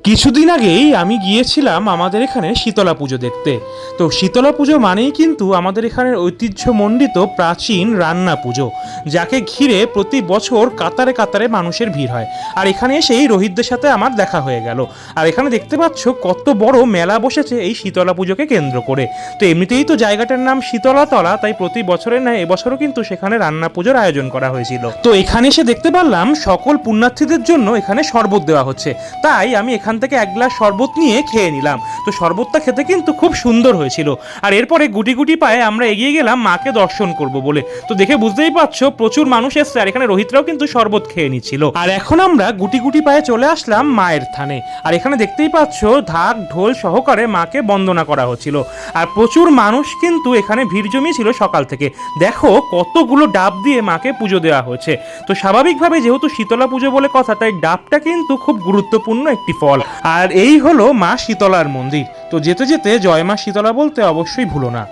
কিছুদিন আগেই আমি গিয়েছিলাম আমাদের এখানে শীতলা পুজো দেখতে। তো শীতলা পুজো মানেই কিন্তু আমাদের এখানের ঐতিহ্যমণ্ডিত প্রাচীন রান্না পুজো, যাকে ঘিরে প্রতি বছর কাতারে কাতারে মানুষের ভিড় হয়। আর এখানে এসেই রোহিতদের সাথে আমার দেখা হয়ে গেল। আর এখানে দেখতে পাচ্ছ কত বড় মেলা বসেছে এই শীতলা পুজোকে কেন্দ্র করে। তো এমনিতেই তো জায়গাটার নাম শীতলাতলা, তাই প্রতি বছরের নয় এবছরও কিন্তু সেখানে রান্না পুজোর আয়োজন করা হয়েছিল। তো এখানে এসে দেখতে পারলাম সকল পুণ্যার্থীদের জন্য এখানে শরবত দেওয়া হচ্ছে, তাই আমি এখান থেকে এক গ্লাস শরবত নিয়ে খেয়ে নিলাম। তো শরবতটা খেতে কিন্তু খুব সুন্দর হয়েছিল। আর এরপরে গুটি গুটি পায়ে আমরা এগিয়ে গেলাম মাকে দর্শন করব বলে। তো দেখে বুঝতেই পারছো প্রচুর মানুষ এসছে, আর এখানে রোহিতরাও কিন্তু শরবত খেয়ে নিচ্ছিল। আর এখন আমরা গুটি গুটি পায়ে চলে আসলাম মায়ের থানে। আর এখানে দেখতেই পাচ্ছ ঢাক ঢোল সহকারে মাকে বন্দনা করা হচ্ছিল। আর প্রচুর মানুষ কিন্তু এখানে ভিড় জমিয়েছিল সকাল থেকে। দেখো কতগুলো ডাব দিয়ে মাকে পুজো দেওয়া হয়েছে। তো স্বাভাবিকভাবে যেহেতু শীতলা পুজো বলে কথা, তাই ডাবটা কিন্তু খুব গুরুত্বপূর্ণ একটি ফল। আর এই হলো মা শীতলার মন্দির। তো যেতে যেতে জয় মা শীতলা বলতে অবশ্যই ভুলো না।